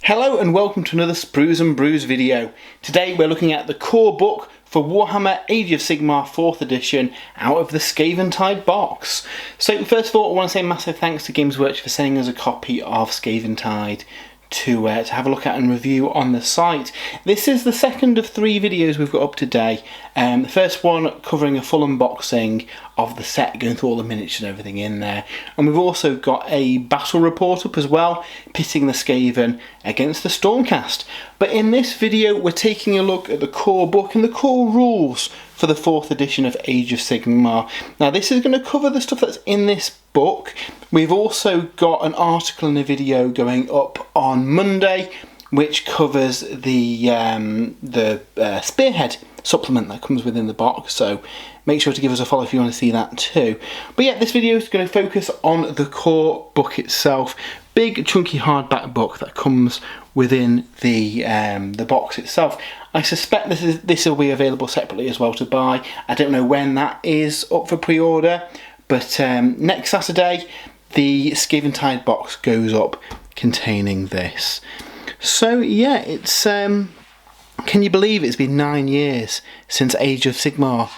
Hello and welcome to another Sprues and Brews video. Today we're looking at the core book for Warhammer Age of Sigmar 4th edition out of the Skaventide box. So first of all, I want to say massive thanks to Games Workshop for sending us a copy of Skaventide to have a look at and review on the site. This is the second of 3 videos we've got up today. The first one covering a full unboxing of the set, going through all the miniatures and everything in there. And we've also got a battle report up as well, pitting the Skaven against the Stormcast. But in this video we're taking a look at the core book and the core rules for the 4th edition of Age of Sigmar. Now this is going to cover the stuff that's in this book. We've also got an article and a video going up on Monday which covers the Spearhead supplement that comes within the box, so make sure to give us a follow if you want to see that too. But yeah, this video is going to focus on the core book itself. Big chunky hardback book that comes within the box itself. I suspect this will be available separately as well to buy. I don't know when that is up for pre-order, but next Saturday the Skaventide box goes up containing this. So yeah, it's can you believe it's been 9 years since Age of Sigmar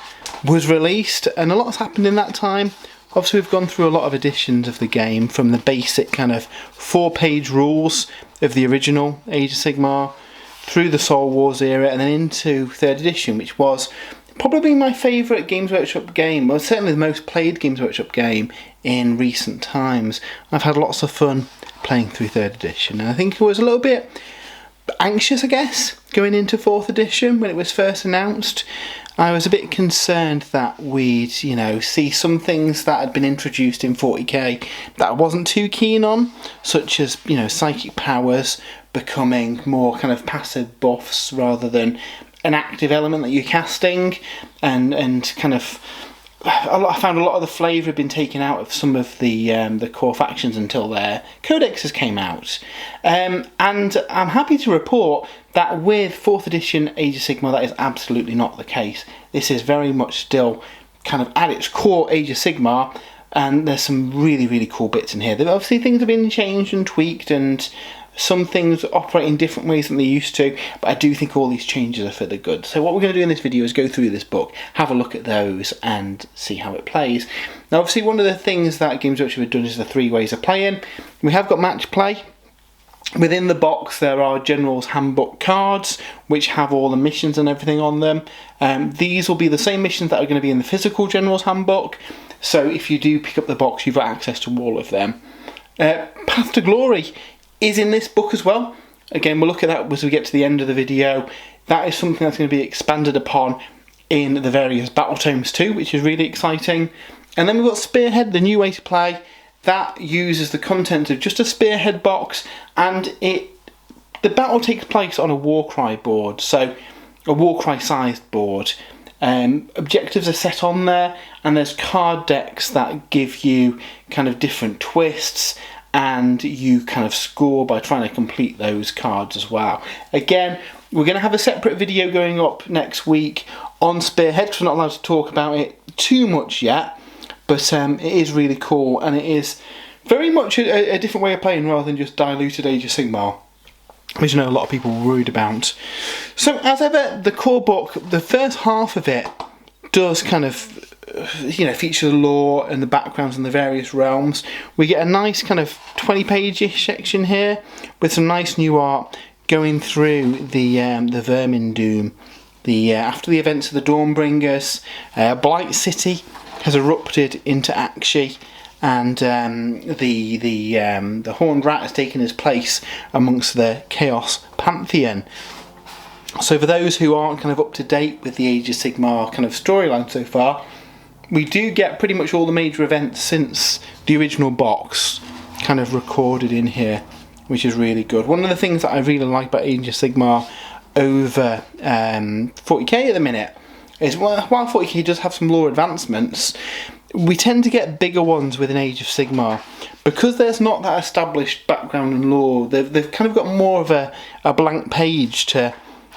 was released, and a lot's happened in that time. Obviously we've gone through a lot of editions of the game, from the basic kind of 4-page rules of the original Age of Sigmar, through the Soul Wars era, and then into 3rd edition, which was probably my favourite Games Workshop game, or certainly the most played Games Workshop game in recent times. I've had lots of fun playing through 3rd edition, and I think it was a little bit anxious, I guess, going into 4th edition when it was first announced. I was a bit concerned that we'd, see some things that had been introduced in 40k that I wasn't too keen on, such as, psychic powers becoming more kind of passive buffs rather than an active element that you're casting, and kind of I found a lot of the flavour had been taken out of some of the core factions until their codexes came out. And I'm happy to report that with 4th edition Age of Sigmar that is absolutely not the case. This is very much still kind of at its core Age of Sigmar, and there's some really, really cool bits in here. Obviously things have been changed and tweaked, and some things operate in different ways than they used to, but I do think all these changes are for the good. So what we're going to do in this video is go through this book, have a look at those, and see how it plays. Now obviously one of the things that Games Workshop have done is the 3 ways of playing. We have got match play. Within the box there are General's Handbook cards which have all the missions and everything on them. These will be the same missions that are going to be in the physical General's Handbook, so if you do pick up the box you've got access to all of them. Path to Glory is in this book as well. Again, we'll look at that as we get to the end of the video. That is something that's going to be expanded upon in the various battle tomes too, which is really exciting. And then we've got Spearhead, the new way to play. That uses the content of just a Spearhead box, and the battle takes place on a Warcry board, so a Warcry sized board. Objectives are set on there, and there's card decks that give you kind of different twists, and you kind of score by trying to complete those cards as well. Again, we're going to have a separate video going up next week on Spearhead, because we're not allowed to talk about it too much yet, but it is really cool, and it is very much a different way of playing rather than just diluted Age of Sigmar, which I know a lot of people were worried about. So as ever, the core book, the first half of it does kind of feature the lore and the backgrounds and the various realms. We get a nice kind of 20-page-ish section here with some nice new art going through the Vermin Doom. After the events of the Dawnbringers, Blight City has erupted into action, and the Horned Rat has taken his place amongst the Chaos Pantheon. So for those who aren't kind of up to date with the Age of Sigmar kind of storyline so far, we do get pretty much all the major events since the original box kind of recorded in here, which is really good. One of the things that I really like about Age of Sigmar over 40k at the minute is, while 40k does have some lore advancements, we tend to get bigger ones with an Age of Sigmar. Because there's not that established background and lore, they've kind of got more of a blank page to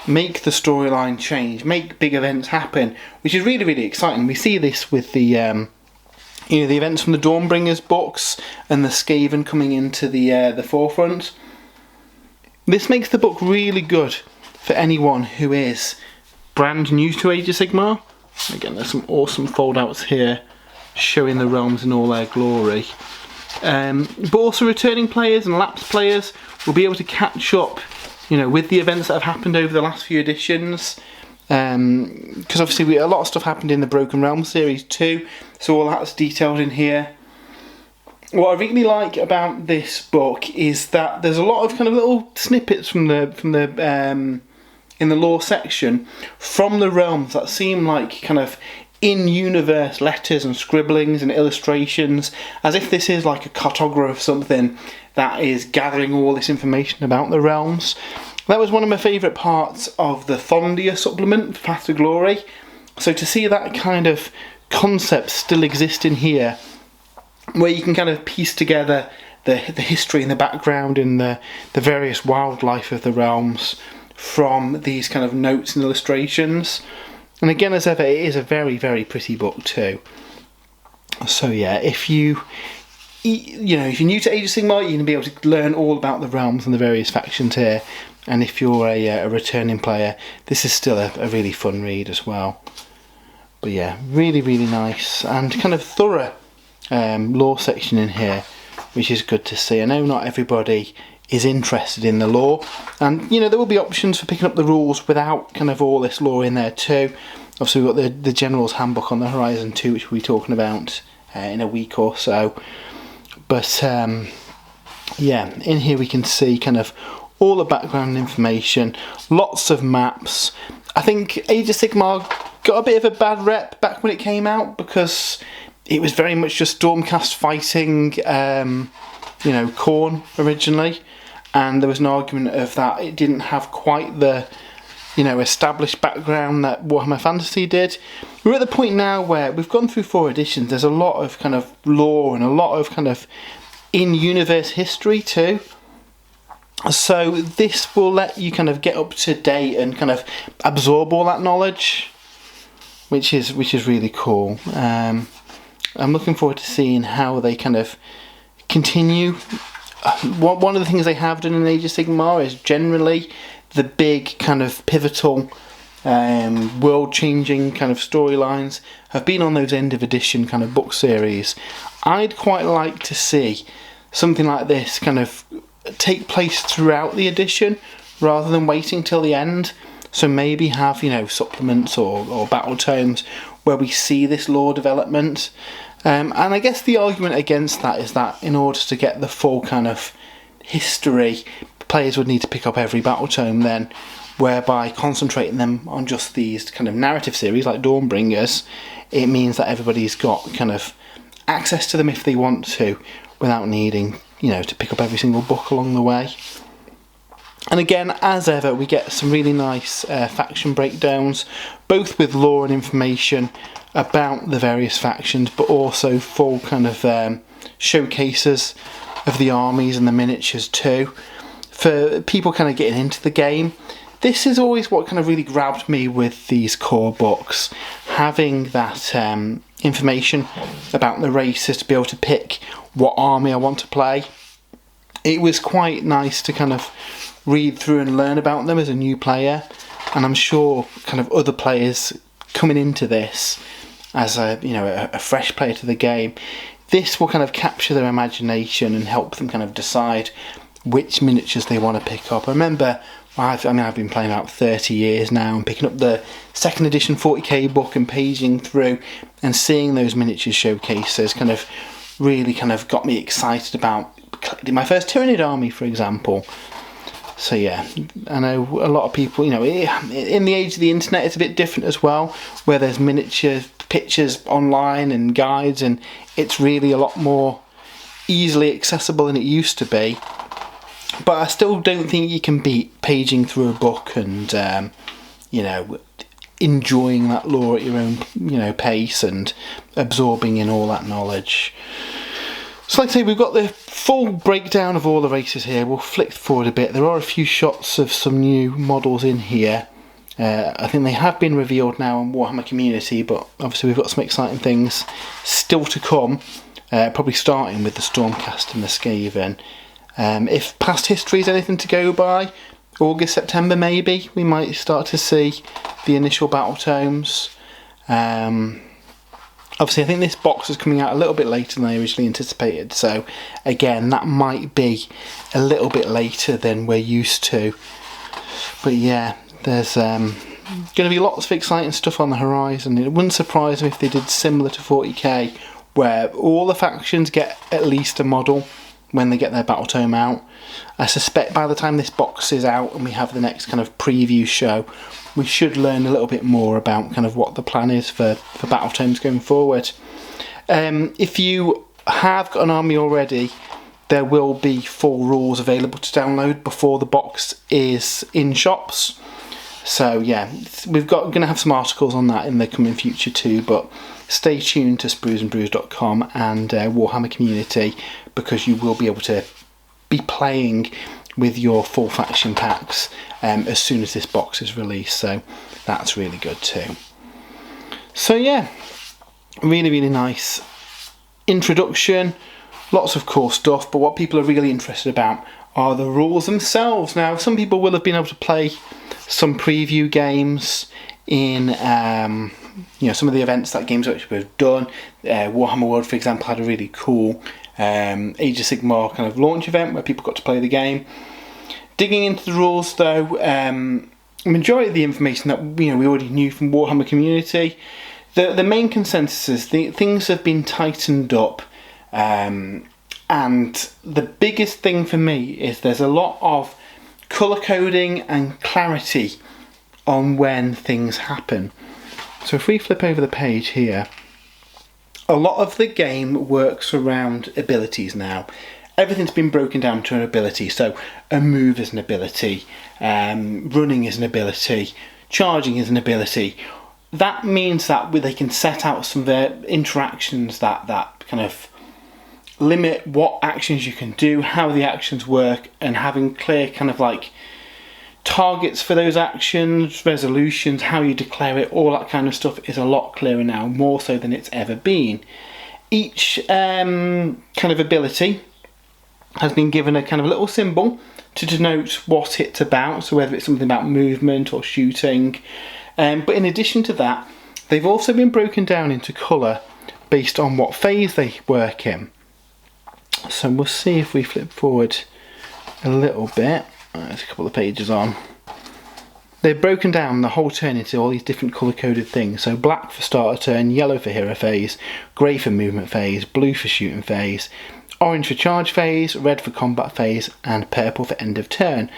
make the storyline change, make big events happen, which is really, really exciting. We see this with the the events from the Dawnbringers books and the Skaven coming into the forefront. This makes the book really good for anyone who is brand new to Age of Sigmar. Again, there's some awesome foldouts here showing the realms in all their glory. But also returning players and lapsed players will be able to catch up, you know, with the events that have happened over the last few editions. Because obviously a lot of stuff happened in the Broken Realms series too, so all that's detailed in here. What I really like about this book is that there's a lot of kind of little snippets from the in the lore section from the realms that seem like kind of in-universe letters and scribblings and illustrations, as if this is like a cartographer of something that is gathering all this information about the realms. That was one of my favourite parts of the Thondia supplement for Path to Glory. So to see that kind of concept still exist in here, where you can kind of piece together the history and the background and the various wildlife of the realms from these kind of notes and illustrations. And again, as ever, it is a very, very pretty book too. So yeah, if you're new to Age of Sigmar, you're going to be able to learn all about the realms and the various factions here. And if you're a returning player, this is still a really fun read as well. But yeah, really, really nice and kind of thorough lore section in here, which is good to see. I know not everybody is interested in the lore, and you know there will be options for picking up the rules without kind of all this lore in there too. Obviously we've got the General's Handbook on the horizon too, which we'll be talking about in a week or so. But yeah, in here we can see kind of all the background information, lots of maps. I think Age of Sigmar got a bit of a bad rep back when it came out because it was very much just Stormcast fighting you know, Khorne originally, and there was an argument of that it didn't have quite the, you know, established background that Warhammer Fantasy did. We're at the point now where we've gone through 4 editions, there's a lot of kind of lore and a lot of kind of in-universe history too. So this will let you kind of get up to date and kind of absorb all that knowledge, which is really cool. I'm looking forward to seeing how they kind of continue. One of the things they have done in Age of Sigmar is generally the big kind of pivotal world-changing kind of storylines have been on those end of edition kind of book series. I'd quite like to see something like this kind of take place throughout the edition rather than waiting till the end. So maybe have, you know, supplements or battle tomes where we see this lore development. And I guess the argument against that is that in order to get the full kind of history, players would need to pick up every battle tome then, whereby concentrating them on just these kind of narrative series like Dawnbringers, it means that everybody's got kind of access to them if they want to, without needing, you know, to pick up every single book along the way. And again, as ever, we get some really nice faction breakdowns, both with lore and information about the various factions, but also full kind of showcases of the armies and the miniatures too. For people kind of getting into the game, this is always what kind of really grabbed me with these core books, having that information about the races to be able to pick what army I want to play. It was quite nice to kind of read through and learn about them as a new player, and I'm sure kind of other players coming into this as a fresh player to the game, this will kind of capture their imagination and help them kind of decide which miniatures they want to pick up. I remember, I've been playing about 30 years now, and picking up the 2nd edition 40k book and paging through and seeing those miniatures showcases kind of really kind of got me excited about collecting my first Tyranid army, for example. So yeah, I know a lot of people, you know, in the age of the internet it's a bit different as well, where there's miniature pictures online and guides, and it's really a lot more easily accessible than it used to be. But I still don't think you can beat paging through a book and you know, enjoying that lore at your own, you know, pace and absorbing in all that knowledge. So like I say, we've got the full breakdown of all the races here. We'll flick forward a bit. There are a few shots of some new models in here. I think they have been revealed now on Warhammer Community, but obviously we've got some exciting things still to come. Probably starting with the Stormcast and the Skaven. If past history is anything to go by, August, September maybe, we might start to see the initial battle tomes. Obviously I think this box is coming out a little bit later than I originally anticipated, so again that might be a little bit later than we're used to. But yeah, there's going to be lots of exciting stuff on the horizon. It wouldn't surprise me if they did similar to 40k, where all the factions get at least a model when they get their battle tome out. I suspect by the time this box is out and we have the next kind of preview show, we should learn a little bit more about kind of what the plan is for battle tomes going forward. If you have got an army already, there will be full rules available to download before the box is in shops. So yeah, we're going to have some articles on that in the coming future too, but stay tuned to spruesandbrews.com and Warhammer community, because you will be able to be playing with your full faction packs as soon as this box is released, so that's really good too. So yeah, really nice introduction, lots of cool stuff, but what people are really interested about are the rules themselves. Now, some people will have been able to play some preview games in some of the events that Games Workshop have done. Warhammer World, for example, had a really cool Age of Sigmar kind of launch event where people got to play the game. Digging into the rules though, majority of the information that we already knew from Warhammer community. The main consensus is things have been tightened up, and the biggest thing for me is there's a lot of colour coding and clarity on when things happen. So if we flip over the page here, a lot of the game works around abilities now. Everything's been broken down to an ability. So a move is an ability, running is an ability, charging is an ability. That means that they can set out some of their interactions that kind of limit what actions you can do, how the actions work, and having clear kind of like targets for those actions, resolutions, how you declare it, all that kind of stuff is a lot clearer now, more so than it's ever been. Each kind of ability has been given a kind of little symbol to denote what it's about, so whether it's something about movement or shooting. But in addition to that, they've also been broken down into colour based on what phase they work in. So we'll see if we flip forward a little bit. There's a couple of pages on. They've broken down the whole turn into all these different colour coded things. So black for starter turn, yellow for hero phase, grey for movement phase, blue for shooting phase, orange for charge phase, red for combat phase, and purple for end of turn.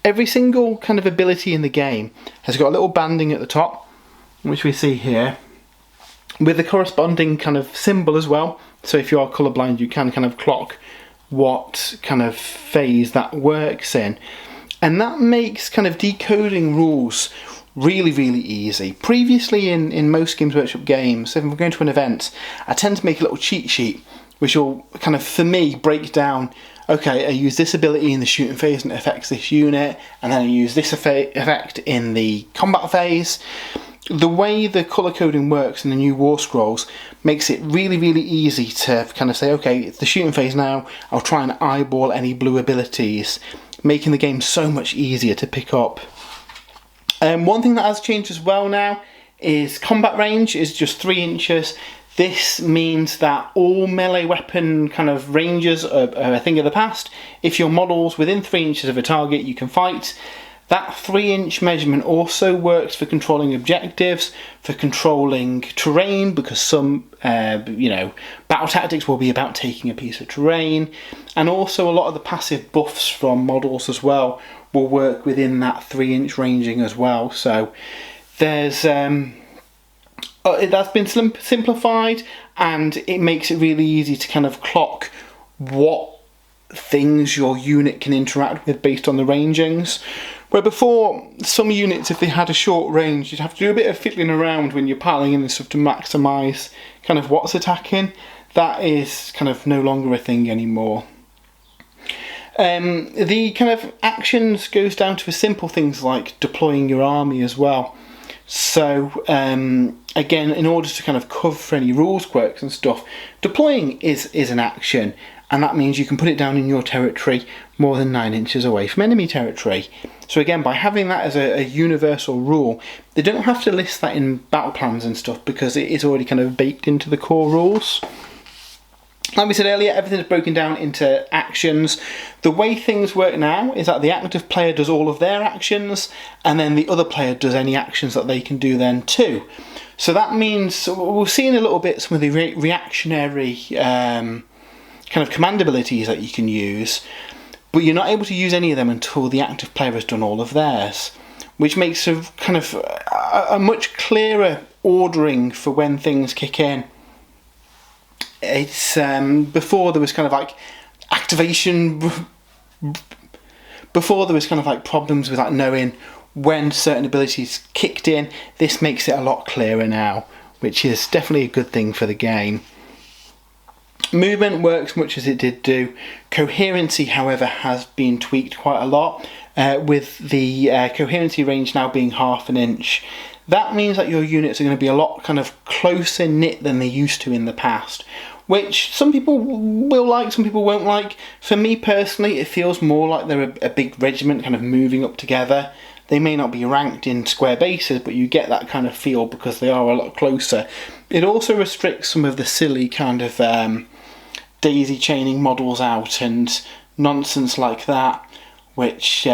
Every single kind of ability in the game has got a little banding at the top, which we see here, with the corresponding kind of symbol as well. So if you are colourblind, you can kind of clock what kind of phase that works in. And that makes kind of decoding rules really easy. Previously in most Games Workshop games, if we're going to an event, I tend to make a little cheat sheet which will kind of, for me, break down, okay, I use this ability in the shooting phase and it affects this unit, and then I use this effect in the combat phase. The way the colour coding works in the new War Scrolls makes it really easy to kind of say, okay, it's the shooting phase now, I'll try and eyeball any blue abilities, making the game so much easier to pick up. One thing that has changed as well now is combat range is just 3 inches. This means that all melee weapon kind of ranges are a thing of the past. If your model's within 3 inches of a target, you can fight. That 3-inch measurement also works for controlling objectives, for controlling terrain, because some, battle tactics will be about taking a piece of terrain. And also a lot of the passive buffs from models as well will work within that 3-inch ranging as well. So there's that's been simplified, and it makes it really easy to kind of clock what things your unit can interact with based on the rangings. Where before, some units, if they had a short range, you'd have to do a bit of fiddling around when you're piling in and stuff to maximise kind of what's attacking. That is kind of no longer a thing anymore. The kind of actions goes down to simple things like deploying your army as well. So again, in order to kind of cover for any rules quirks and stuff, deploying is an action, and that means you can put it down in your territory more than 9 inches away from enemy territory. So again, by having that as a universal rule, they don't have to list that in battle plans and stuff because it is already kind of baked into the core rules. Like we said earlier, everything's broken down into actions. The way things work now is that the active player does all of their actions, and then the other player does any actions that they can do then too. So that means we'll see in a little bit some of the reactionary kind of command abilities that you can use, but you're not able to use any of them until the active player has done all of theirs, which makes a kind of a much clearer ordering for when things kick in. It's before there was kind of like activation, before there was kind of like problems with like knowing when certain abilities kicked in. This makes it a lot clearer now, which is definitely a good thing for the game. Movement works much as it did do. Coherency, however, has been tweaked quite a lot, with the coherency range now being 1/2 inch. That means that your units are going to be a lot kind of closer knit than they used to in the past, which some people will like, some people won't like. For me personally, it feels more like they're a big regiment kind of moving up together. They may not be ranked in square bases, but you get that kind of feel because they are a lot closer. It also restricts some of the silly kind of daisy chaining models out and nonsense like that, which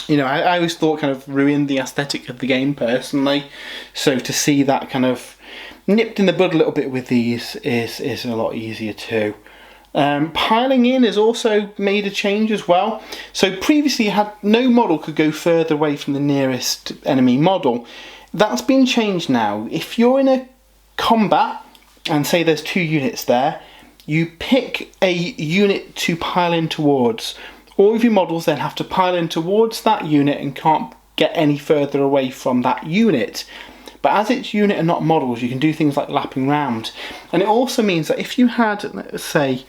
you know, I always thought kind of ruined the aesthetic of the game personally. So to see that kind of nipped in the bud a little bit with these is a lot easier too. Piling in has also made a change as well. So previously you had no model could go further away from the nearest enemy model. That's been changed now. If you're in a combat and say there's 2 units there, you pick a unit to pile in towards. All of your models then have to pile in towards that unit and can't get any further away from that unit. But as it's unit and not models, you can do things like lapping round. And it also means that if you had, let's say,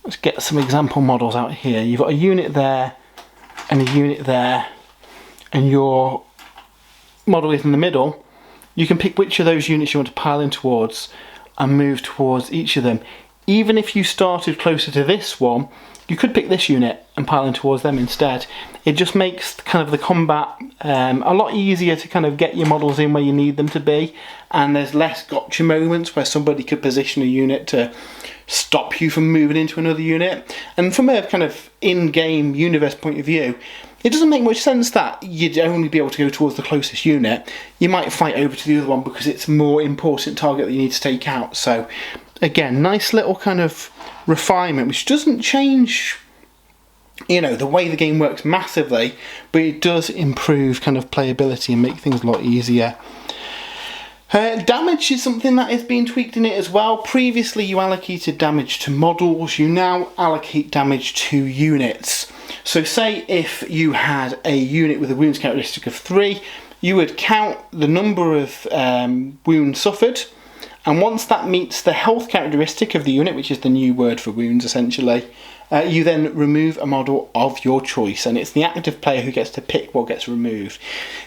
let's get some example models out here. You've got a unit there and a unit there, and your model is in the middle. You can pick which of those units you want to pile in towards and move towards each of them. Even if you started closer to this one, you could pick this unit and pile in towards them instead. It just makes kind of the combat a lot easier to kind of get your models in where you need them to be, and there's less gotcha moments where somebody could position a unit to stop you from moving into another unit. And from a kind of in-game universe point of view, it doesn't make much sense that you'd only be able to go towards the closest unit. You might fight over to the other one because it's a more important target that you need to take out. So again, nice little kind of refinement, which doesn't change, you know, the way the game works massively, but it does improve kind of playability and make things a lot easier. Damage is something that is being tweaked in it as well. Previously you allocated damage to models, you now allocate damage to units. So say if you had a unit with a wounds characteristic of 3, you would count the number of wounds suffered, and once that meets the health characteristic of the unit, which is the new word for wounds essentially, you then remove a model of your choice, and it's the active player who gets to pick what gets removed.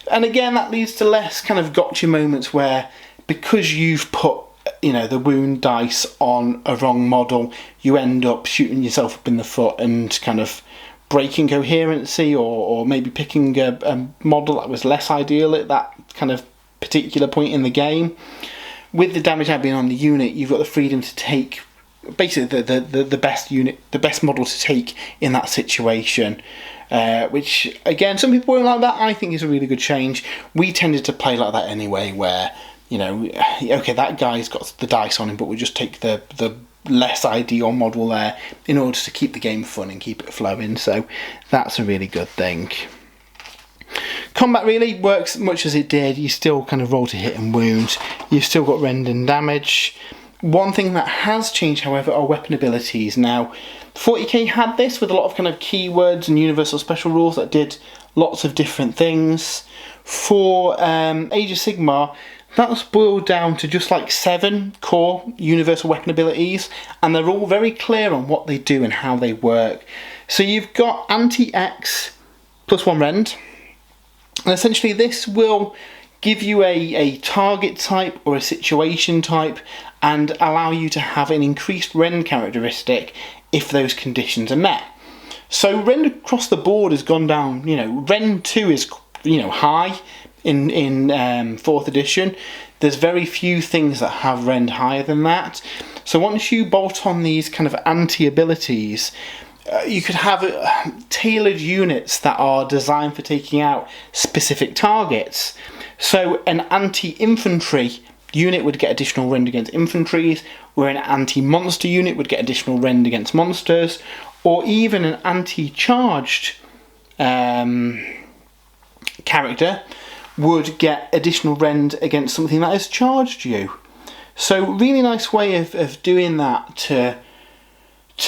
And again, that leads to less kind of gotcha moments where, because you've put, you know, the wound dice on a wrong model, you end up shooting yourself up in the foot and kind of breaking coherency, or maybe picking a model that was less ideal at that kind of particular point in the game. With the damage now being on the unit, you've got the freedom to take basically the best unit, the best model to take in that situation, which again, some people won't like that. I think is a really good change. We tended to play like that anyway, where, you know, okay, that guy's got the dice on him, but we'll just take the less ideal model there in order to keep the game fun and keep it flowing. So that's a really good thing. Combat really works much as it did. You still kind of roll to hit and wound. You've still got rend and damage. One thing that has changed, however, are weapon abilities. Now, 40k had this with a lot of kind of keywords and universal special rules that did lots of different things. For Age of Sigmar, that's boiled down to just like 7 core universal weapon abilities, and they're all very clear on what they do and how they work. So you've got anti-X plus 1 rend. And essentially this will give you a target type or a situation type, and allow you to have an increased rend characteristic if those conditions are met. So rend across the board has gone down. Rend 2 is high in 4th edition. There's very few things that have rend higher than that. So once you bolt on these kind of anti-abilities, you could have tailored units that are designed for taking out specific targets. So an anti-infantry unit would get additional rend against infantries, where an anti-monster unit would get additional rend against monsters, or even an anti-charged character would get additional rend against something that has charged you. So really nice way of doing that to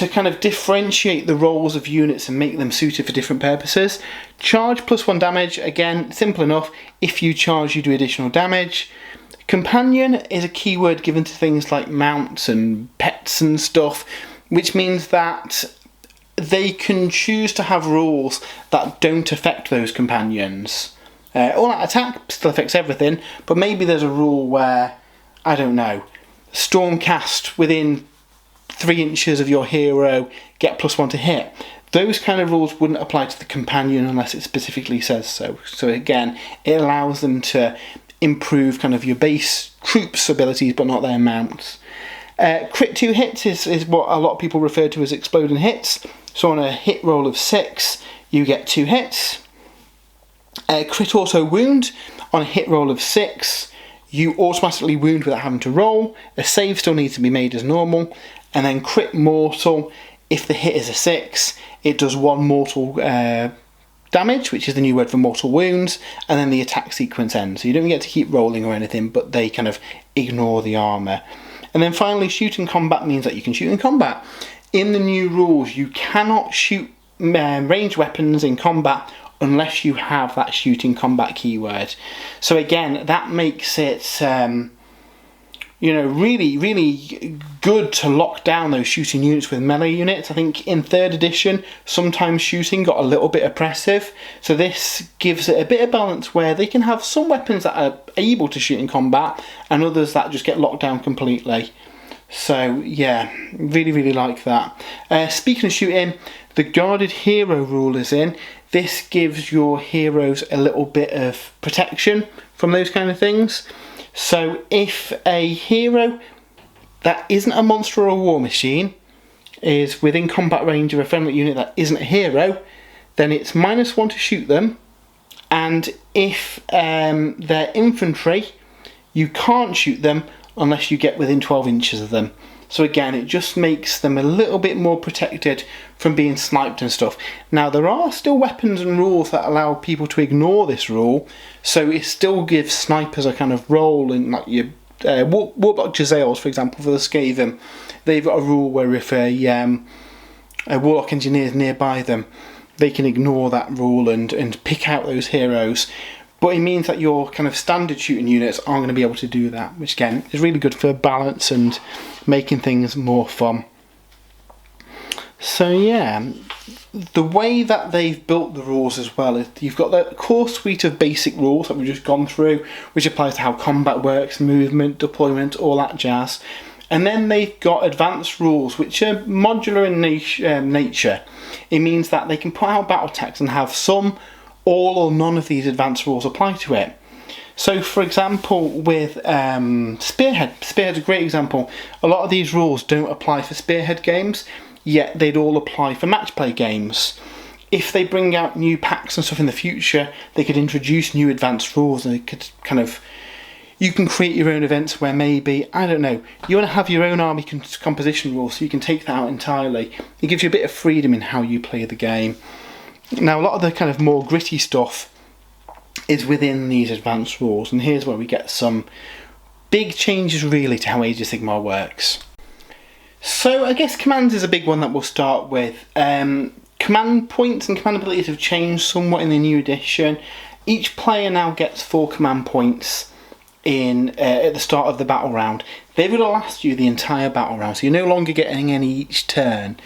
kind of differentiate the roles of units and make them suited for different purposes. Charge +1 damage, again, simple enough. If you charge, you do additional damage. Companion is a keyword given to things like mounts and pets and stuff, which means that they can choose to have rules that don't affect those companions. All that attack still affects everything, but maybe there's a rule where, I don't know, Stormcast within 3 inches of your hero, get +1 to hit. Those kind of rules wouldn't apply to the companion unless it specifically says so. So again, it allows them to improve kind of your base troops' abilities, but not their mounts. Crit 2 hits is what a lot of people refer to as exploding hits. So on a hit roll of 6, you get 2 hits. Crit auto wound, on a hit roll of 6, you automatically wound without having to roll. A save still needs to be made as normal. And then crit mortal, if the hit is a 6, it does 1 mortal damage, which is the new word for mortal wounds, and then the attack sequence ends. So you don't get to keep rolling or anything, but they kind of ignore the armour. And then finally, shoot in combat means that you can shoot in combat. In the new rules, you cannot shoot ranged weapons in combat unless you have that shooting combat keyword. So again, that makes it really, really good to lock down those shooting units with melee units. I think in 3rd edition, sometimes shooting got a little bit oppressive. So this gives it a bit of balance where they can have some weapons that are able to shoot in combat and others that just get locked down completely. So yeah, really, really like that. Speaking of shooting, the guarded hero rule is in. This gives your heroes a little bit of protection from those kind of things. So if a hero that isn't a monster or a war machine is within combat range of a friendly unit that isn't a hero, then it's -1 to shoot them. And if they're infantry, you can't shoot them unless you get within 12 inches of them. So again, it just makes them a little bit more protected from being sniped and stuff. Now, there are still weapons and rules that allow people to ignore this rule, so it still gives snipers a kind of role in, like your Warlock Jezzails, for example, for the Skaven. They've got a rule where if a Warlock engineer is nearby them, they can ignore that rule and pick out those heroes. But it means that your kind of standard shooting units aren't going to be able to do that, which again is really good for balance and making things more fun. So yeah, the way that they've built the rules as well is you've got the core suite of basic rules that we've just gone through, which applies to how combat works, movement, deployment, all that jazz. And then they've got advanced rules, which are modular in nature. It means that they can put out battle texts and have some, all or none of these advanced rules apply to it. So for example with Spearhead's a great example. A lot of these rules don't apply for Spearhead games, yet they'd all apply for match play games. If they bring out new packs and stuff in the future, they could introduce new advanced rules, and they could kind of, you can create your own events where maybe, I don't know, you want to have your own army composition rules, so you can take that out entirely. It gives you a bit of freedom in how you play the game. Now, a lot of the kind of more gritty stuff is within these advanced rules, and here's where we get some big changes really to how Age of Sigmar works. So I guess commands is a big one that we'll start with. Command points and command abilities have changed somewhat in the new edition. Each player now gets 4 command points at the start of the battle round. They will last you the entire battle round, so you're no longer getting any each turn.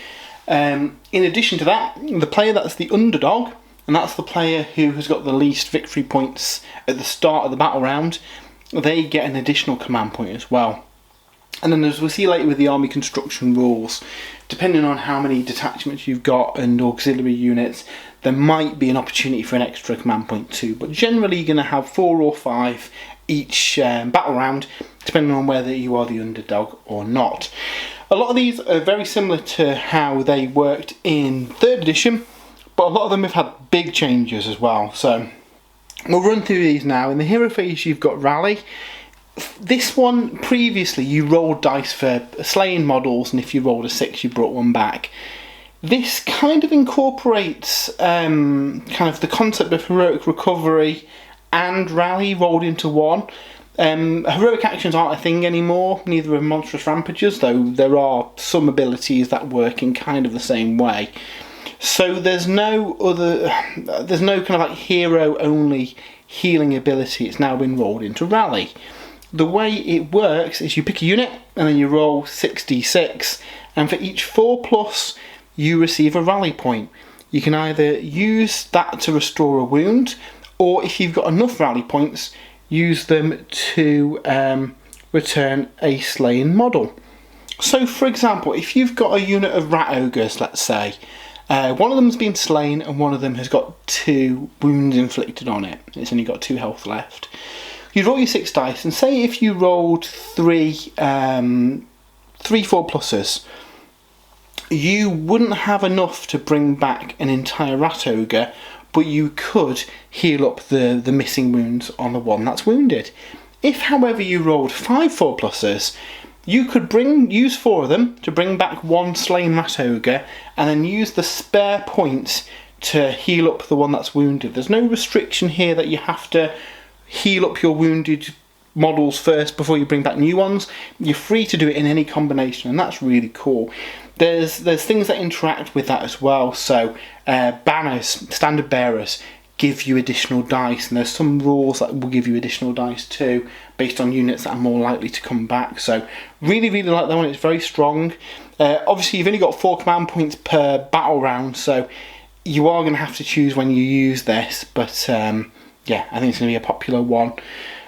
In addition to that, the player that's the underdog, and that's the player who has got the least victory points at the start of the battle round, they get an additional command point as well. And then, as we'll see later with the army construction rules, depending on how many detachments you've got and auxiliary units, there might be an opportunity for an extra command point too. But generally, you're going to have 4 or 5 each battle round, depending on whether you are the underdog or not. A lot of these are very similar to how they worked in 3rd edition, but a lot of them have had big changes as well. So we'll run through these now. In the hero phase, you've got Rally. This one, previously, you rolled dice for slaying models, and if you rolled a 6, you brought 1 back. This kind of incorporates kind of the concept of heroic recovery and rally rolled into one. Heroic actions aren't a thing anymore, neither are monstrous rampages, though there are some abilities that work in kind of the same way. So there's no kind of like hero only healing ability. It's now been rolled into rally. The way it works is you pick a unit and then you roll 6d6, and for each 4+, you receive a rally point. You can either use that to restore a wound, or if you've got enough rally points, use them to return a slain model. So for example, if you've got a unit of rat ogres, let's say, one of them's been slain and one of them has got 2 wounds inflicted on it. It's only got 2 health left. You roll your 6 dice, and say if you rolled 3 4+, you wouldn't have enough to bring back an entire rat ogre, but you could heal up the missing wounds on the one that's wounded. If, however, you rolled 5 4+, you could use 4 of them to bring back 1 slain rat ogre, and then use the spare points to heal up the one that's wounded. There's no restriction here that you have to heal up your wounded models first before you bring back new ones. You're free to do it in any combination, and that's really cool. There's things that interact with that as well. So banners, standard bearers, give you additional dice, and there's some rules that will give you additional dice too, based on units that are more likely to come back. So really like that one. It's very strong. Obviously you've only got 4 command points per battle round, so you are going to have to choose when you use this, but yeah, I think it's going to be a popular one.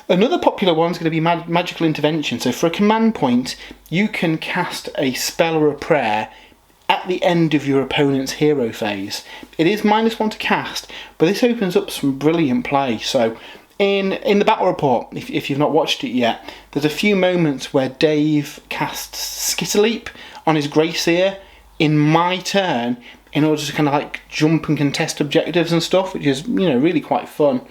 Another popular one is going to be magical intervention. So for a command point, you can cast a spell or a prayer at the end of your opponent's hero phase. It is -1 to cast, but this opens up some brilliant play. So in the battle report, if you've not watched it yet, there's a few moments where Dave casts Skitterleap on his Greyseer in my turn in order to kind of like jump and contest objectives and stuff, which is, you know, really quite fun.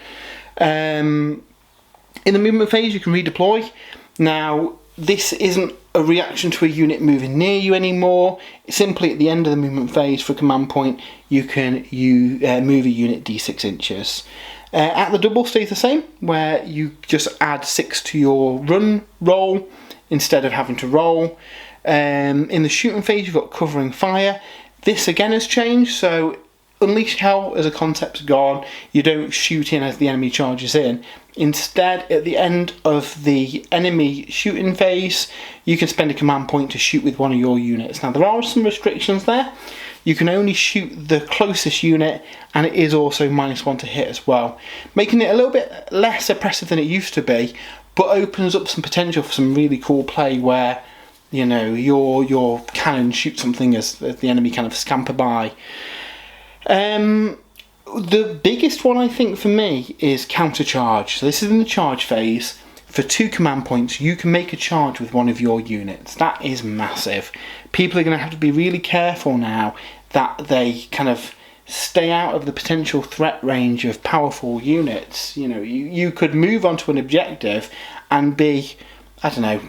In the movement phase, you can redeploy. Now, this isn't a reaction to a unit moving near you anymore. Simply at the end of the movement phase for a command point, you can move a unit d6 inches. At the double stays the same, where you just add 6 to your run roll instead of having to roll. In the shooting phase, you've got covering fire. This again has changed, so Unleash Hell as a concept's gone. You don't shoot in as the enemy charges in. Instead, at the end of the enemy shooting phase, you can spend a command point to shoot with one of your units. Now, there are some restrictions there. You can only shoot the closest unit, and it is also -1 to hit as well, making it a little bit less oppressive than it used to be, but opens up some potential for some really cool play where, you know, your cannon shoots something as the enemy kind of scamper by. The biggest one, I think, for me is counter charge. So this is in the charge phase. For 2 command points, you can make a charge with one of your units. That is massive. People are going to have to be really careful now that they kind of stay out of the potential threat range of powerful units. You know, you could move onto an objective and be, I don't know,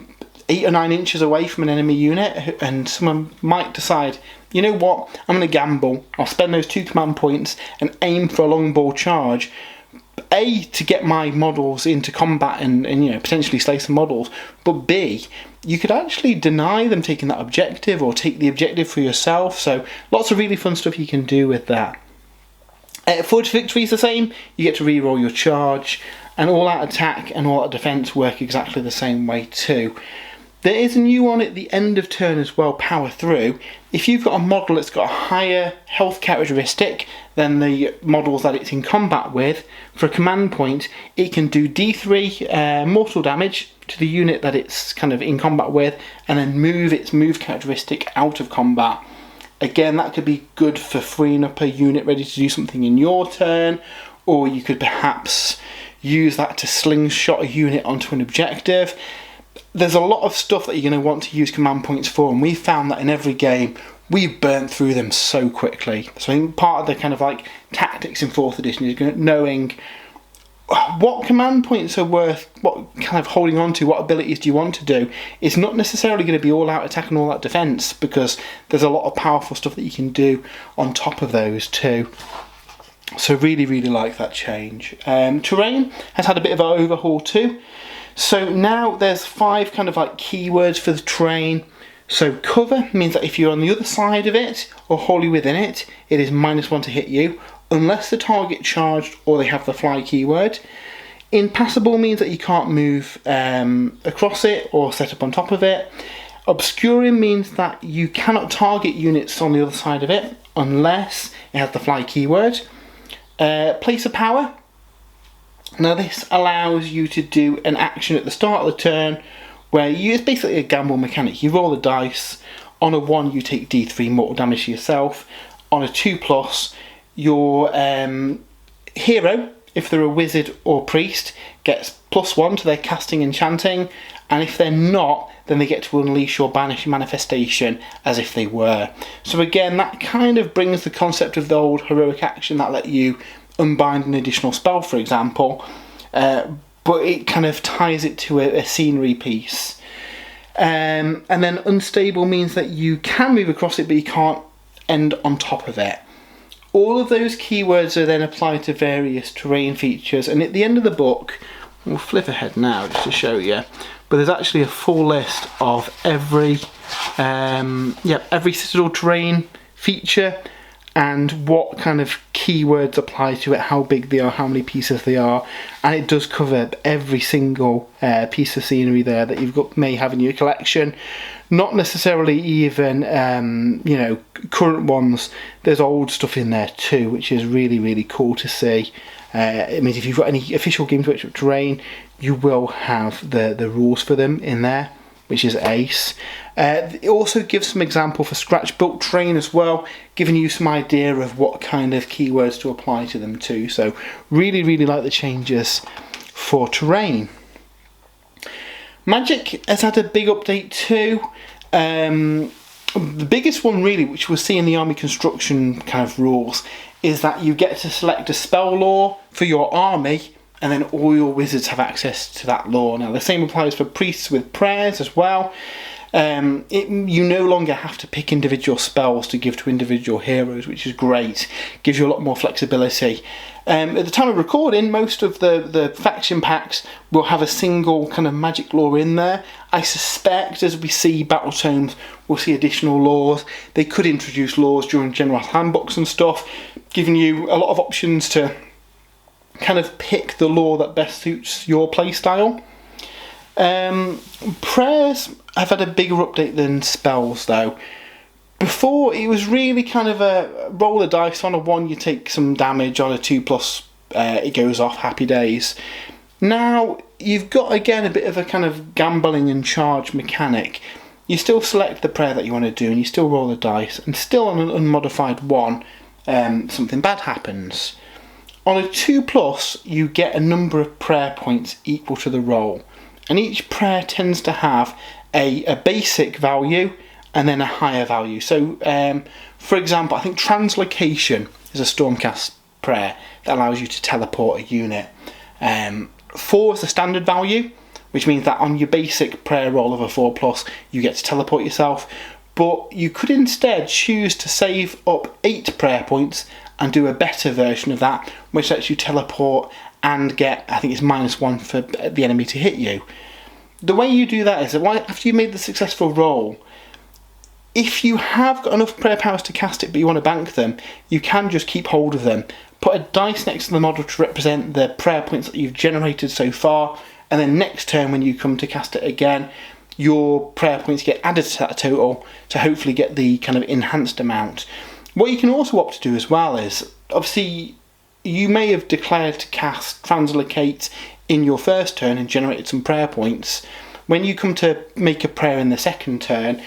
8 or 9 inches away from an enemy unit, and someone might decide, you know what, I'm going to gamble. I'll spend those 2 command points and aim for a longball charge. A, to get my models into combat and you know, potentially slay some models, but B, you could actually deny them taking that objective or take the objective for yourself. So lots of really fun stuff you can do with that. Forge Victory is the same. You get to re-roll your charge, and all-out attack and all-out defense work exactly the same way too. There is a new one at the end of turn as well, Power Through. If you've got a model that's got a higher health characteristic than the models that it's in combat with, for a command point, it can do D3 mortal damage to the unit that it's kind of in combat with, and then move its move characteristic out of combat. Again, that could be good for freeing up a unit ready to do something in your turn, or you could perhaps use that to slingshot a unit onto an objective. There's a lot of stuff that you're going to want to use command points for, and we've found that in every game we've burnt through them so quickly. So I think part of the kind of like tactics in 4th edition is knowing what command points are worth, what kind of holding on to, what abilities do you want to do. It's not necessarily going to be all out attack and all out defence, because there's a lot of powerful stuff that you can do on top of those too. So really like that change. Terrain has had a bit of an overhaul too. So now there's 5 kind of like keywords for the terrain. So cover means that if you're on the other side of it or wholly within it, it is -1 to hit you, unless the target charged or they have the fly keyword. Impassable means that you can't move across it or set up on top of it. Obscuring means that you cannot target units on the other side of it unless it has the fly keyword. Place of power. Now this allows you to do an action at the start of the turn where it's basically a gamble mechanic. You roll the dice. On a 1 you take D3 mortal damage to yourself. On a 2+, your hero, if they're a wizard or priest, gets +1 to their casting enchanting, and if they're not, then they get to unleash or banish manifestation as if they were. So again, that kind of brings the concept of the old heroic action that let you unbind an additional spell, for example, but it kind of ties it to a scenery piece. And then unstable means that you can move across it, but you can't end on top of it. All of those keywords are then applied to various terrain features, and at the end of the book, we'll flip ahead now just to show you, but there's actually a full list of every Citadel terrain feature and what kind of keywords apply to it, how big they are, how many pieces they are, and it does cover every single piece of scenery there that may have in your collection. Not necessarily even current ones. There's old stuff in there too, which is really cool to see. It means if you've got any official Games Workshop terrain, you will have the rules for them in there, which is ace. It also gives some example for scratch built terrain as well, giving you some idea of what kind of keywords to apply to them too. So really like the changes for terrain. Magic has had a big update too. The biggest one really, which we'll see in the army construction kind of rules, is that you get to select a spell lore for your army, and then all your wizards have access to that lore. Now the same applies for priests with prayers as well. You no longer have to pick individual spells to give to individual heroes, which is great. Gives you a lot more flexibility. At the time of recording, most of the faction packs will have a single kind of magic lore in there. I suspect as we see battle tomes, we'll see additional lores. They could introduce lores during general handbooks and stuff, giving you a lot of options to kind of pick the lore that best suits your playstyle. Prayers have had a bigger update than spells though. Before it was really kind of a roll of dice. On a 1 you take some damage, on a 2+ it goes off, happy days. Now you've got again a bit of a kind of gambling and charge mechanic. You still select the prayer that you want to do and you still roll the dice, and still on an unmodified 1 something bad happens. On a 2+, you get a number of prayer points equal to the roll, and each prayer tends to have a basic value and then a higher value. So for example, I think translocation is a Stormcast prayer that allows you to teleport a unit. 4 is the standard value, which means that on your basic prayer roll of a 4+, you get to teleport yourself, but you could instead choose to save up 8 prayer points and do a better version of that, which lets you teleport and get, I think it's -1 for the enemy to hit you. The way you do that is that after you made the successful roll, if you have got enough prayer powers to cast it but you want to bank them, you can just keep hold of them. Put a dice next to the model to represent the prayer points that you've generated so far, and then next turn when you come to cast it again, your prayer points get added to that total to hopefully get the kind of enhanced amount. What you can also opt to do as well is, obviously, you may have declared to cast Translocate in your first turn and generated some prayer points. When you come to make a prayer in the second turn,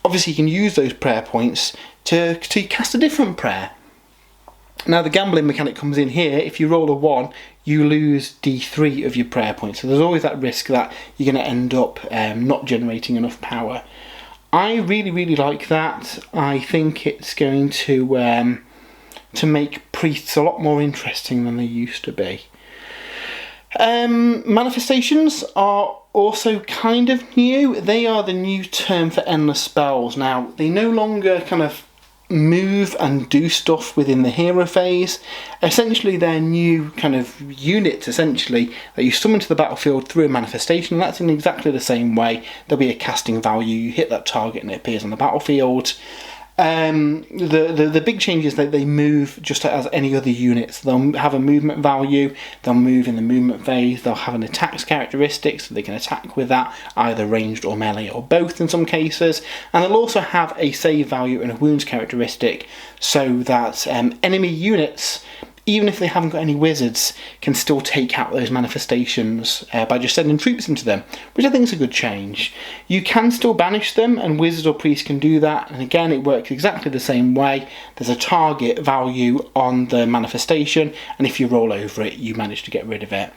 obviously you can use those prayer points to cast a different prayer. Now the gambling mechanic comes in here. If you roll a 1, you lose D3 of your prayer points. So there's always that risk that you're going to end up not generating enough power. I really like that. I think it's going to make priests a lot more interesting than they used to be. Manifestations are also kind of new. They are the new term for endless spells. Now, they no longer kind of move and do stuff within the hero phase. Essentially, they're new kind of units, essentially, that you summon to the battlefield through a manifestation, and that's in exactly the same way. There'll be a casting value, you hit that target and it appears on the battlefield. The big change is that they move just as any other units. They'll have a movement value, they'll move in the movement phase, they'll have an attacks characteristic, so they can attack with that, either ranged or melee or both in some cases, and they'll also have a save value and a wounds characteristic, so that enemy units, even if they haven't got any wizards, can still take out those manifestations by just sending troops into them, which I think is a good change. You can still banish them, and wizards or priests can do that, and again it works exactly the same way. There's a target value on the manifestation, and if you roll over it, you manage to get rid of it.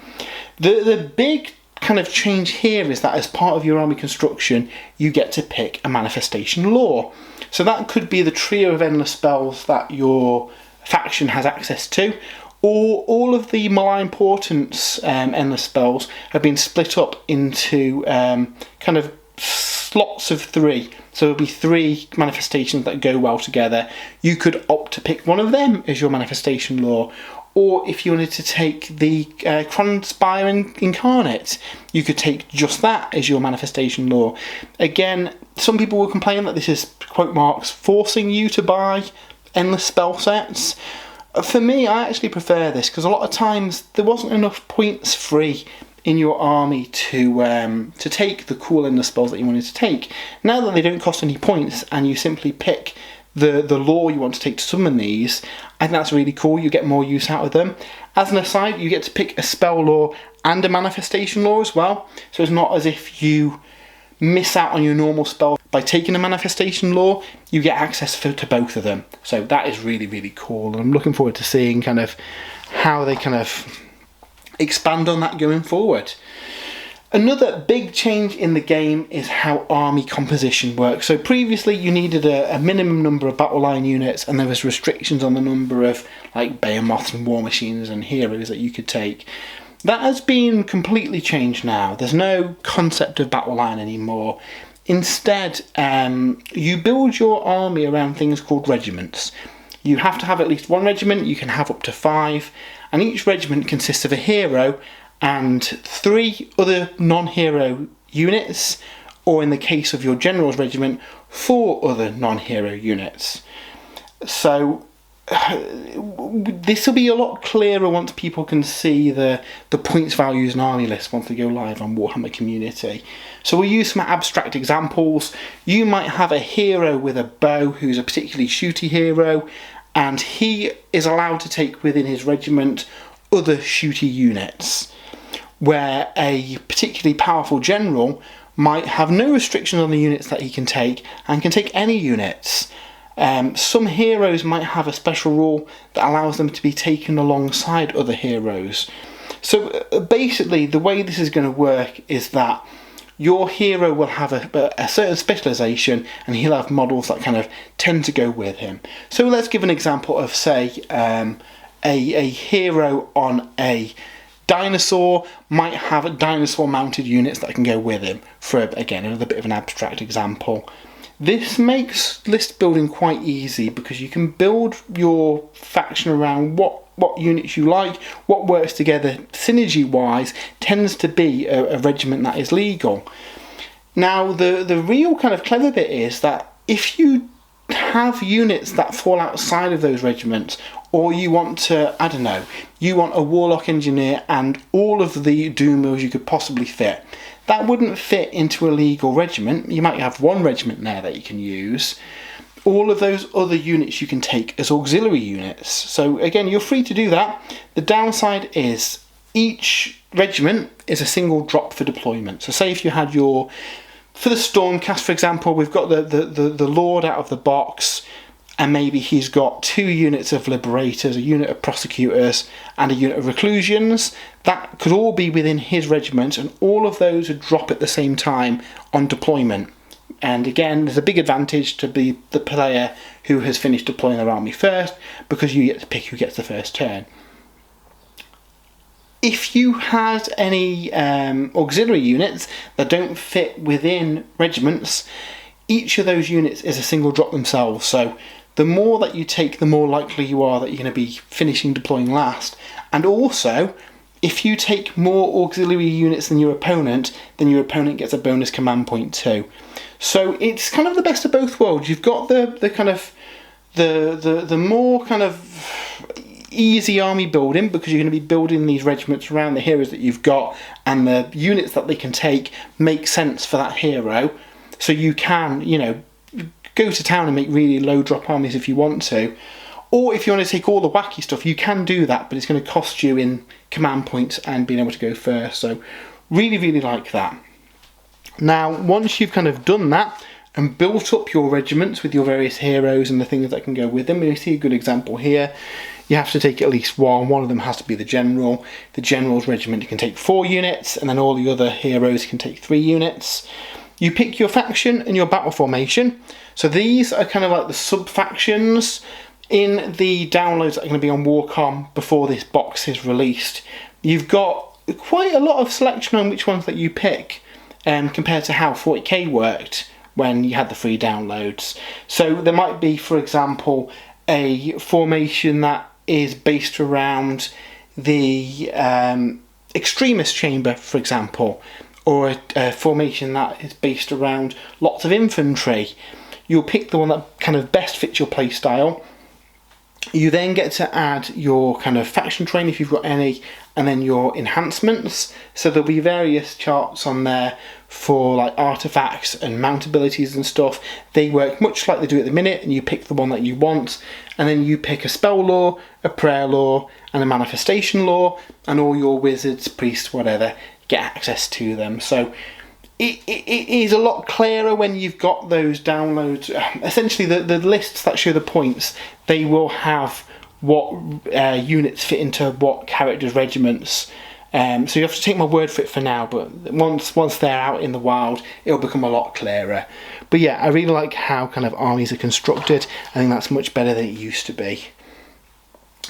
The big kind of change here is that as part of your army construction, you get to pick a manifestation lore. So that could be the trio of endless spells that your faction has access to, or all of the malign portents endless spells have been split up into kind of slots of 3. So there'll be 3 manifestations that go well together. You could opt to pick one of them as your manifestation lore, or if you wanted to take the Cronspire Incarnate, you could take just that as your manifestation lore. Again, some people will complain that this is, quote marks, forcing you to buy endless spell sets. For me, I actually prefer this, because a lot of times there wasn't enough points free in your army to take the cool endless spells that you wanted to take. Now that they don't cost any points and you simply pick the lore you want to take to summon these, I think that's really cool. You get more use out of them. As an aside, you get to pick a spell lore and a manifestation lore as well, so it's not as if you miss out on your normal spell. By taking a manifestation lore, you get access to both of them. So that is really cool, and I'm looking forward to seeing kind of how they kind of expand on that going forward. Another big change in the game is how army composition works. So previously you needed a minimum number of battle line units, and there was restrictions on the number of like behemoths and war machines and heroes that you could take. That has been completely changed now. There's no concept of battle line anymore. Instead, you build your army around things called regiments. You have to have at least 1 regiment, you can have up to 5, and each regiment consists of a hero and 3 other non-hero units, or in the case of your general's regiment, 4 other non-hero units. So this will be a lot clearer once people can see the points values and army lists once they go live on Warhammer Community. So we'll use some abstract examples. You might have a hero with a bow who's a particularly shooty hero, and he is allowed to take within his regiment other shooty units, where a particularly powerful general might have no restrictions on the units that he can take and can take any units. Some heroes might have a special rule that allows them to be taken alongside other heroes. So basically the way this is going to work is that your hero will have a certain specialisation, and he'll have models that kind of tend to go with him. So let's give an example of, say, a hero on a dinosaur might have dinosaur mounted units that can go with him, for again another bit of an abstract example. This makes list building quite easy, because you can build your faction around what units you like, what works together synergy wise tends to be a regiment that is legal. Now the real kind of clever bit is that if you have units that fall outside of those regiments, or you want to, I don't know, you want a Warlock Engineer and all of the Doom Wheels you could possibly fit, that wouldn't fit into a legal regiment. You might have one regiment there that you can use. All of those other units you can take as auxiliary units. So again, you're free to do that. The downside is each regiment is a single drop for deployment. So say if you had your, for the Stormcast for example, we've got the Lord out of the box, and maybe he's got 2 units of Liberators, a unit of Prosecutors, and a unit of Reclusions. That could all be within his regiment, and all of those would drop at the same time on deployment. And again, there's a big advantage to be the player who has finished deploying their army first, because you get to pick who gets the first turn. If you had any auxiliary units that don't fit within regiments, each of those units is a single drop themselves. So the more that you take, the more likely you are that you're going to be finishing deploying last. And also, if you take more auxiliary units than your opponent, then your opponent gets a bonus command point too. So it's kind of the best of both worlds. You've got the kind of the more kind of easy army building, because you're going to be building these regiments around the heroes that you've got, and the units that they can take make sense for that hero. So you can, you know, go to town and make really low drop armies if you want to. Or if you want to take all the wacky stuff, you can do that, but it's going to cost you in command points and being able to go first. So really, really like that. Now, once you've kind of done that and built up your regiments with your various heroes and the things that can go with them, and you see a good example here, you have to take at least one. One of them has to be the general. The general's regiment can take 4 units, and then all the other heroes can take 3 units. You pick your faction and your battle formation. So these are kind of like the sub-factions in the downloads that are going to be on Warcom before this box is released. You've got quite a lot of selection on which ones that you pick, compared to how 40k worked when you had the free downloads. So there might be, for example, a formation that is based around the extremist chamber, for example, or a formation that is based around lots of infantry. You'll pick the one that kind of best fits your play style. You then get to add your kind of faction train if you've got any, and then your enhancements. So there'll be various charts on there for like artifacts and mount abilities and stuff. They work much like they do at the minute, and you pick the one that you want, and then you pick a spell law, a prayer law, and a manifestation law, and all your wizards, priests, whatever, get access to them. So it is a lot clearer when you've got those downloads. Essentially the lists that show the points, they will have what units fit into what characters' regiments. So you have to take my word for it for now, but once they're out in the wild, it'll become a lot clearer. But yeah, I really like how kind of armies are constructed. I think that's much better than it used to be.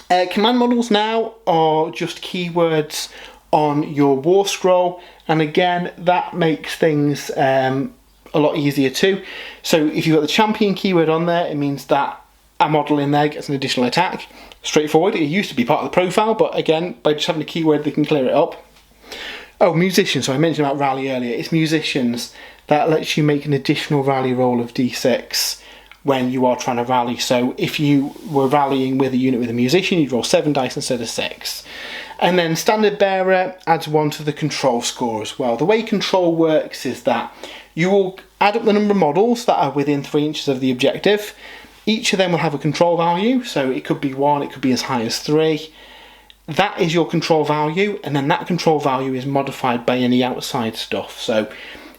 Command models now are just keywords on your war scroll, and again that makes things a lot easier too. So if you've got the champion keyword on there, it means that a model in there gets an additional attack. Straightforward. It used to be part of the profile, but again, by just having a keyword they can clear it up. Oh, musicians, so I mentioned about rally earlier. It's musicians that lets you make an additional rally roll of d6 when you are trying to rally. So if you were rallying with a unit with a musician, you'd roll 7 dice instead of 6. And then Standard Bearer adds 1 to the control score as well. The way control works is that you will add up the number of models that are within 3 inches of the objective. Each of them will have a control value, so it could be 1, it could be as high as 3. That is your control value, and then that control value is modified by any outside stuff. So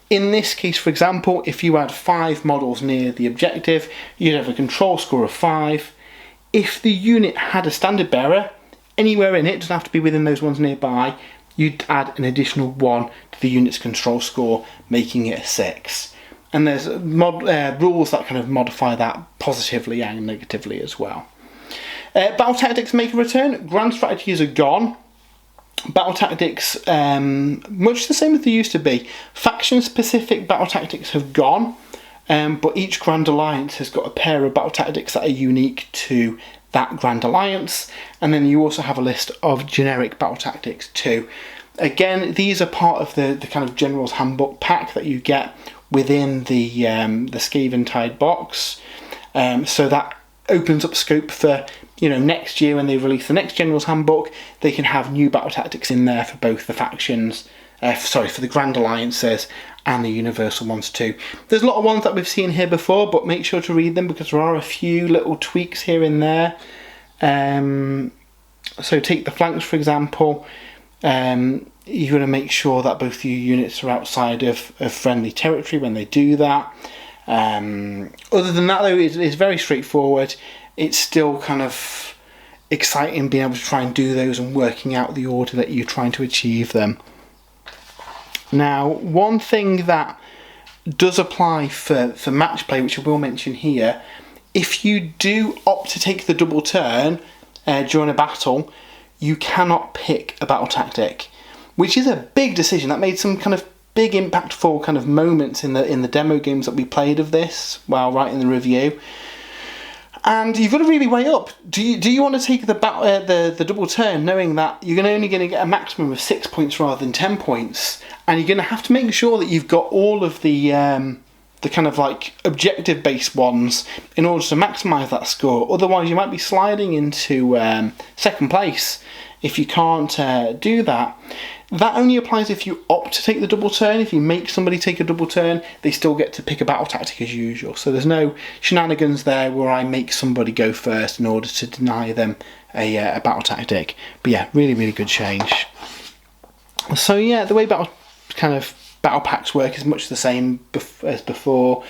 in this case, for example, if you had 5 models near the objective, you'd have a control score of 5. If the unit had a Standard Bearer, anywhere in it, doesn't have to be within those ones nearby, you'd add an additional 1 to the unit's control score, making it a 6. And there's rules that kind of modify that positively and negatively as well. Battle tactics make a return. Grand strategies are gone. Battle tactics, much the same as they used to be. Faction-specific battle tactics have gone, but each Grand Alliance has got a pair of battle tactics that are unique to that Grand Alliance, and then you also have a list of generic battle tactics too. Again, these are part of the kind of General's Handbook pack that you get within the Skaventide box, So that opens up scope for, you know, next year when they release the next General's Handbook, they can have new battle tactics in there for both the factions, for the Grand Alliances and the Universal ones too. There's a lot of ones that we've seen here before, but make sure to read them because there are a few little tweaks here and there. So take the flanks, for example. You've got to make sure that both your units are outside of friendly territory when they do that. Other than that though, it's very straightforward. It's still kind of exciting being able to try and do those and working out the order that you're trying to achieve them. Now, one thing that does apply for match play, which I will mention here, if you do opt to take the double turn during a battle, you cannot pick a battle tactic, which is a big decision. That made some kind of big impactful kind of moments in the demo games that we played of this while writing the review. And you've got to really weigh up. Do you want to take the double turn, knowing that you're only going to get a maximum of 6 points rather than 10 points, and you're going to have to make sure that you've got all of the kind of like objective based ones in order to maximise that score. Otherwise, you might be sliding into second place if you can't do that. That only applies if you opt to take the double turn. If you make somebody take a double turn, they still get to pick a battle tactic as usual. So there's no shenanigans there where I make somebody go first in order to deny them a battle tactic. But yeah, really, really good change. So yeah, the way battle packs work is much the same as before.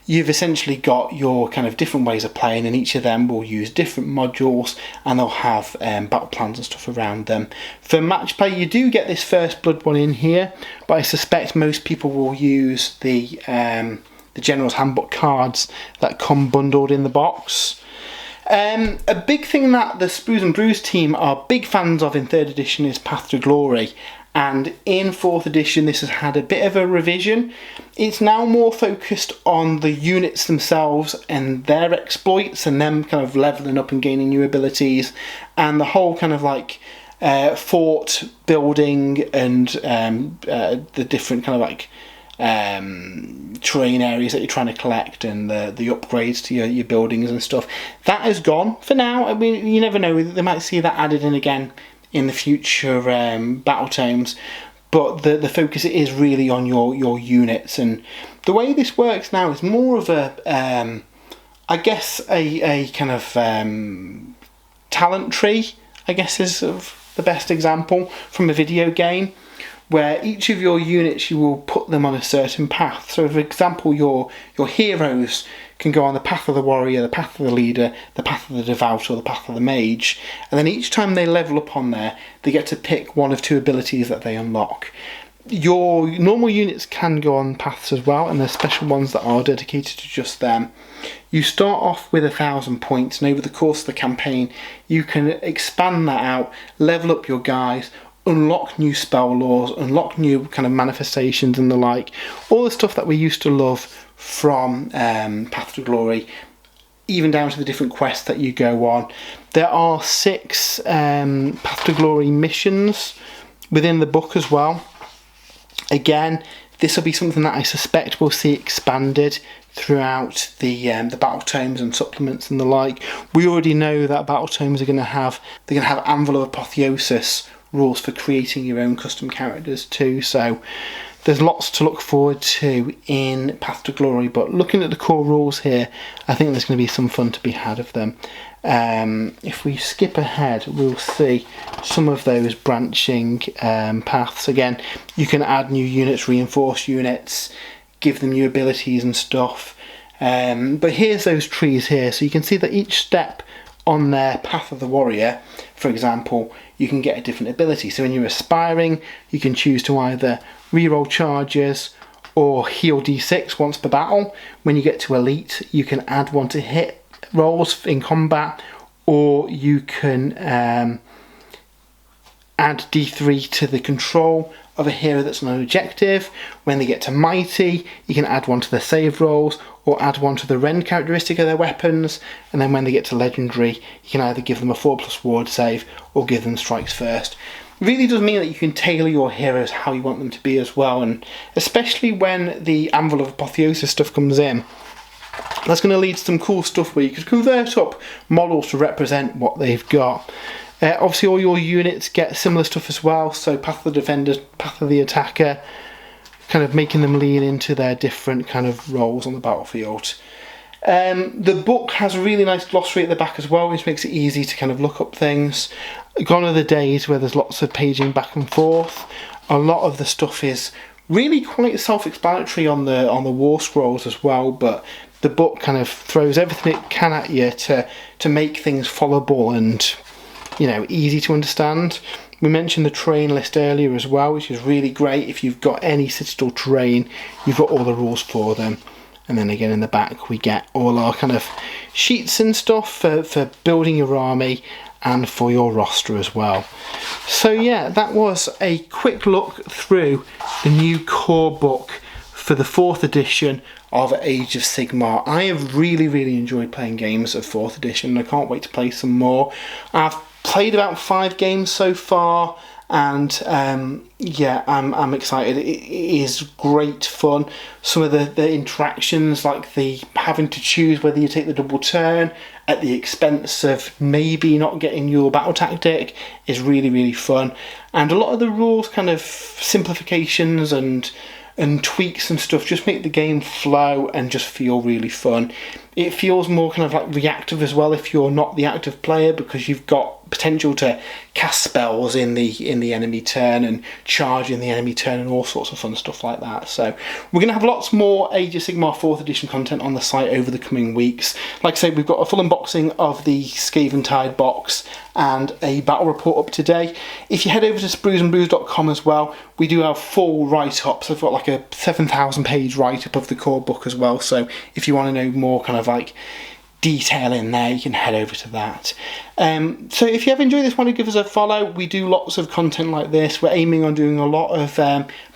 You've essentially got your kind of different ways of playing, and each of them will use different modules, and they'll have battle plans and stuff around them. For match play, you do get this First Blood one in here, but I suspect most people will use the General's Handbook cards that come bundled in the box. A big thing that the Sprues and Brews team are big fans of in 3rd edition is Path to Glory. And in 4th edition, this has had a bit of a revision. It's now more focused on the units themselves and their exploits and them kind of leveling up and gaining new abilities, and the whole kind of like fort building and the different kind of like terrain areas that you're trying to collect and the upgrades to your buildings and stuff. That is gone for now. I mean, you never know, they might see that added in again in the future battle tomes, but the focus is really on your units. And the way this works now is more of a I guess a kind of talent tree, I guess is of the best example from a video game, where each of your units, you will put them on a certain path. So for example, your heroes can go on the path of the warrior, the path of the leader, the path of the devout, or the path of the mage, and then each time they level up on there, they get to pick one of 2 abilities that they unlock. Your normal units can go on paths as well, and there's special ones that are dedicated to just them. You start off with 1,000 points, and over the course of the campaign, you can expand that out, level up your guys, unlock new spell laws, unlock new kind of manifestations and the like, all the stuff that we used to love from Path to Glory, even down to the different quests that you go on. There are 6 Path to Glory missions within the book as well. Again, this will be something that I suspect we'll see expanded throughout the battle tomes and supplements and the like. We already know that battle tomes are going to have Anvil of Apotheosis rules for creating your own custom characters too, so there's lots to look forward to in Path to Glory. But looking at the core rules here, I think there's going to be some fun to be had of them. If we skip ahead, we'll see some of those branching paths. Again, you can add new units, reinforce units, give them new abilities and stuff. But here's those trees here, so you can see that each step on their Path of the Warrior, for example, you can get a different ability. So when you're aspiring, you can choose to either reroll charges or heal d6 once per battle. When you get to elite, you can add one to hit rolls in combat, or you can add d3 to the control of a hero that's on an objective. When they get to mighty, you can add one to the save rolls or add one to the rend characteristic of their weapons, and then when they get to legendary, you can either give them a 4+ ward save or give them strikes first. It really does mean that you can tailor your heroes how you want them to be as well, and especially when the Anvil of Apotheosis stuff comes in, That's going to lead to some cool stuff where you could convert up models to represent what they've got. Obviously all your units get similar stuff as well, so Path of the Defender, Path of the Attacker, kind of making them lean into their different kind of roles on the battlefield. The book has a really nice glossary at the back as well, which makes it easy to kind of look up things. Gone are the days where there's lots of paging back and forth. A lot of the stuff is really quite self-explanatory on the war scrolls as well, but the book kind of throws everything it can at you to make things followable and, you know, easy to understand. We mentioned the terrain list earlier as well, which is really great. If you've got any citadel terrain, you've got all the rules for them. And then again in the back we get all our kind of sheets and stuff for building your army and for your roster as well. So yeah, that was a quick look through the new core book for the 4th edition of Age of Sigmar. I have really enjoyed playing games of 4th edition, and I can't wait to play some more. I've played about 5 games so far, and yeah, I'm excited. It is great fun. Some of the interactions, like the having to choose whether you take the double turn at the expense of maybe not getting your battle tactic, is really fun. And a lot of the rules kind of simplifications and tweaks and stuff just make the game flow and just feel really fun. It feels more kind of like reactive as well if you're not the active player, because you've got potential to cast spells in the enemy turn and charge in the enemy turn and all sorts of fun stuff like that. So we're going to have lots more Age of Sigmar 4th edition content on the site over the coming weeks. Like I say, we've got a full unboxing of the Skaventide box and a battle report up today. If you head over to spruesandbrews.com as well, we do have full write-ups. I've got like a 7,000 page write-up of the core book as well, so if you want to know more kind of like detail in there, you can head over to that. So if you have enjoyed this one, do give us a follow. We do lots of content like this. We're aiming on doing a lot of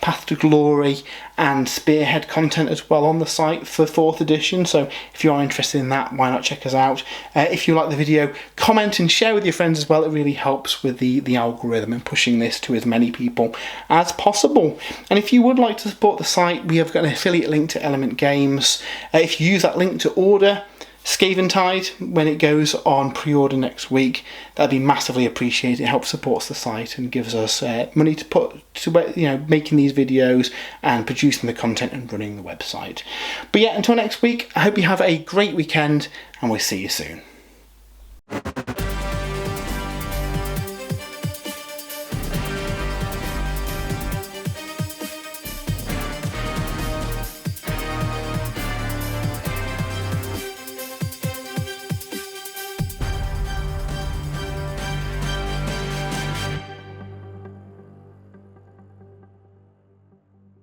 Path to Glory and Spearhead content as well on the site for 4th edition, so if you are interested in that, why not check us out. If you like the video, comment and share with your friends as well. It really helps with the algorithm and pushing this to as many people as possible. And if you would like to support the site, we have got an affiliate link to Element Games. If you use that link to order Skaventide when it goes on pre-order next week, that'd be massively appreciated. It helps support the site and gives us money to put to, you know, making these videos and producing the content and running the website. But yeah, until next week, I hope you have a great weekend and we'll see you soon.